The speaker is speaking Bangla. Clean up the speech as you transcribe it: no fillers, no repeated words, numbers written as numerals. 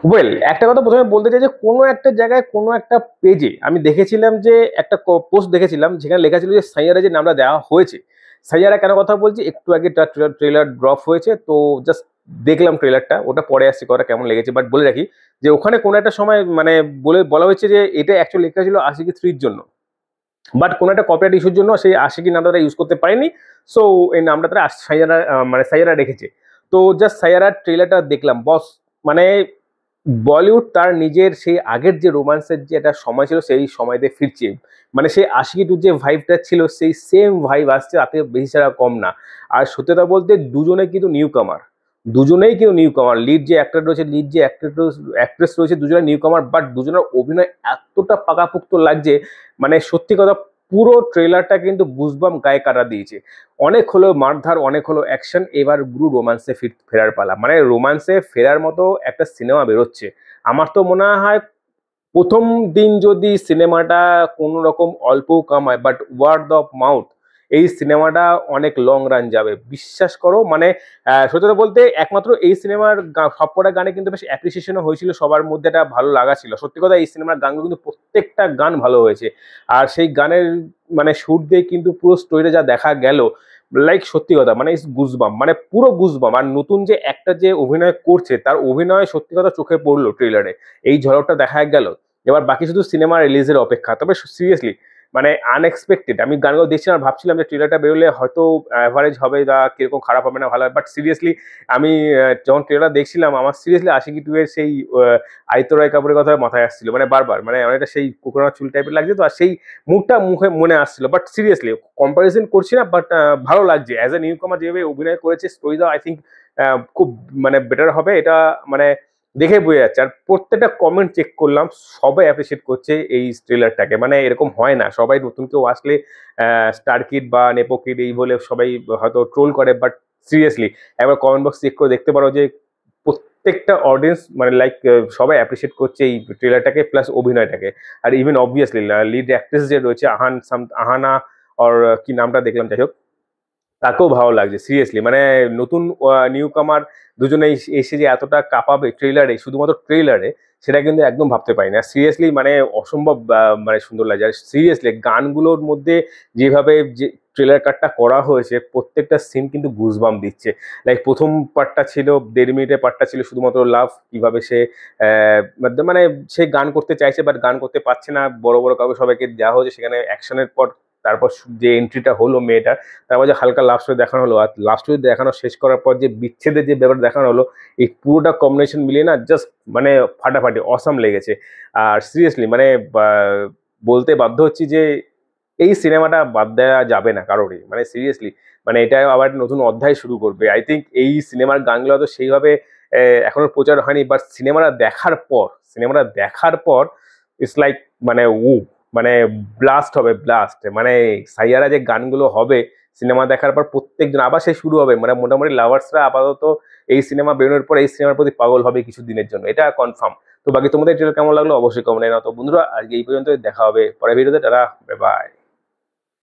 ওয়েল, একটা কথা প্রথমে বলতে চাই যে কোনো একটা জায়গায় কোনো একটা পেজে আমি দেখেছিলাম যে একটা পোস্ট দেখেছিলাম যেখানে লেখা ছিল যে সাইয়ারা যে নামটা দেওয়া হয়েছে, সাইয়ারা কেন কথা বলছি, একটু আগে তার ট্রেলার ড্রপ হয়েছে, তো জাস্ট দেখলাম ট্রেলারটা, ওটা পরে আসছি কথা কেমন লেগেছে। বাট বলে রাখি যে ওখানে কোনো একটা সময় মানে বলা হয়েছে যে এটা অ্যাকচুয়ালি লেখা ছিল আশিকি 3-র জন্য, বাট কোনো একটা কপিরাইট ইস্যুর জন্য সেই আশিকি নামটা তারা ইউজ করতে পারেনি। সো এই নামটা তারা সাইয়ারা মানে সাইয়ারা রেখেছে। তো জাস্ট সাইয়ারার ট্রেলারটা দেখলাম বস, মানে বলিউড তার নিজের সেই আগের যে রোমান্সের যে একটা সময় ছিল সেই সময়তে ফিরছে। মানে সেই আশিকি টু যে ভাইবটা ছিল সেই সেম ভাইব আসছে, তাতে বেশি ছাড়া কম না। আর সত্যি কথা বলতে দুজনে কিন্তু নিউ কামার, দুজনেই কিন্তু নিউ কামার। লিড যে অ্যাক্টর রয়েছে, লিড যে অ্যাক্ট্রেস রয়েছে, দুজনে নিউ কামার, বাট দুজনের অভিনয় এতটা পাকাপোক্ত লাগছে, মানে সত্যি কথা পুরো ট্রেলারটা কিন্তু গুজবাম গায়ে কাটা দিয়েছে। অনেক হলো মারধার, অনেক হলো অ্যাকশন, এবার গুরু রোমান্সে ফেরার পালা। মানে রোমান্সে ফেরার মতো একটা সিনেমা বেরোচ্ছে। আমার তো মনে হয় প্রথম দিন যদি সিনেমাটা কোনো রকম অল্প কামায়, বাট ওয়ার্ড অফ মাউথ এই সিনেমাটা অনেক লং রান যাবে, বিশ্বাস করো। মানে সত্যি কথা বলতে একমাত্র এই সিনেমার সবকটা গানে কিন্তু বেশ অ্যাপ্রিসিয়েশনও হয়েছিল, সবার মধ্যে একটা ভালো লাগা ছিল। সত্যি কথা এই সিনেমার গানগুলো কিন্তু প্রত্যেকটা গান ভালো হয়েছে। আর সেই গানের মানে সুর দিয়ে কিন্তু পুরো স্টোরিটা যা দেখা গেল, লাইক সত্যি কথা মানে গুজবাম, মানে পুরো গুজবাম। আর নতুন যে একটা যে অভিনয় করছে তার অভিনয় সত্যি কথা চোখে পড়লো ট্রেলারে, এই ঝলকটা দেখা গেল। এবার বাকি শুধু সিনেমা রিলিজের অপেক্ষা। তবে সিরিয়াসলি মানে আনএক্সপেক্টেড, আমি গানগুলো দেখছিলাম আর ভাবছিলাম যে ট্রেলারটা বেরোলে হয়তো অ্যাভারেজ হবে বা কিরকম খারাপ হবে না ভালো হবে, বাট সিরিয়াসলি আমি যখন ট্রেলার দেখছিলাম আমার সিরিয়াসলি আশিকি টু এর সেই আদিত্য রায় কাপুরের কথা মাথায় আসছিল, মানে বারবার, মানে অনেকটা সেই কোকোনা চুল টাইপের লাগছে তো, আর সেই মুখটা মুখে মনে আসছিল। বাট সিরিয়াসলি কম্পারিজন করছি না, বাট ভালো লাগছে অ্যাজ এ নিউ কামার যেভাবে অভিনয় করেছে, স্টোরিটা আই থিঙ্ক খুব মানে বেটার হবে এটা, মানে দেখে বোঝা যাচ্ছে। আর প্রত্যেকটা কমেন্ট চেক করলাম, সবাই অ্যাপ্রিসিয়েট করছে এই ট্রেলারটাকে। মানে এরকম হয় না, সবাই নতুন কেউ আসলে স্টার কিড বা নেপো কিড এই বলে সবাই হয়তো ট্রোল করে, বাট সিরিয়াসলি একবার কমেন্ট বক্স চেক করে দেখতে পারো যে প্রত্যেকটা অডিয়েন্স মানে লাইক সবাই অ্যাপ্রিসিয়েট করছে এই ট্রেলারটাকে প্লাস অভিনয়টাকে। আর ইভেন অবভিয়াসলি লিড অ্যাক্ট্রেস যে রয়েছে আহানা অর কি নামটা দেখলাম, যাই হোক, তাকেও ভালো লাগছে সিরিয়াসলি। মানে নতুন নিউ কামার দুজনে এসে যে এতটা কাঁপাবে ট্রেলারে, শুধুমাত্র ট্রেলারে, সেটা কিন্তু একদম ভাবতে পারি না সিরিয়াসলি। মানে অসম্ভব মানে সুন্দর লাগছে। আর সিরিয়াসলি গানগুলোর মধ্যে যেভাবে যে ট্রেলার কাটটা করা হয়েছে প্রত্যেকটা সিন কিন্তু গুজবাম দিচ্ছে। লাইক প্রথম পার্টটা ছিল 1.5 মিনিটের পার্টটা ছিল শুধুমাত্র লাভ, কিভাবে সে মানে সে গান করতে চাইছে বাট গান করতে পারছে না, বড় বড় কাউকে সবাইকে দেওয়া হয়েছে, সেখানে অ্যাকশনের পর তারপর যে এন্ট্রিটা হলো মেয়েটার, তারপর যে হালকা লাভ স্টোরি দেখানো হলো, আর লাভ স্টোরি দেখানো শেষ করার পর যে বিচ্ছেদের যে ব্যাপারটা দেখানো হলো, এই পুরোটা কম্বিনেশন মিলিয়ে না জাস্ট মানে ফাটাফাটি অসাম লেগেছে। আর সিরিয়াসলি মানে বলতে বাধ্য হচ্ছি যে এই সিনেমাটা বাদ দেওয়া যাবে না কারোরই, মানে সিরিয়াসলি। মানে এটা আবার নতুন অধ্যায় শুরু করবে আই থিঙ্ক। এই সিনেমার গানগুলো তো সেইভাবে এখনো প্রচার হয়নি, বাট সিনেমাটা দেখার পর ইটস লাইক মানে মানে ব্লাস্ট হবে, ব্লাস্ট। মানে সাইয়ারা যে গানগুলো হবে সিনেমা দেখার পর প্রত্যেকজন আবার সেই শুরু হবে, মানে মোটামুটি লাভার্সরা আপাতত এই সিনেমা বেরোনোর পর এই সিনেমার প্রতি পাগল হবে কিছু দিনের জন্য, এটা কনফার্ম। তো বাকি তোমাদের ট্রেলার কেমন লাগলো অবশ্যই কমেন্টে জানাও। তো বন্ধুরা আজকে এই পর্যন্ত, দেখা হবে পরের ভিডিওতে, টাটা, বাই বাই।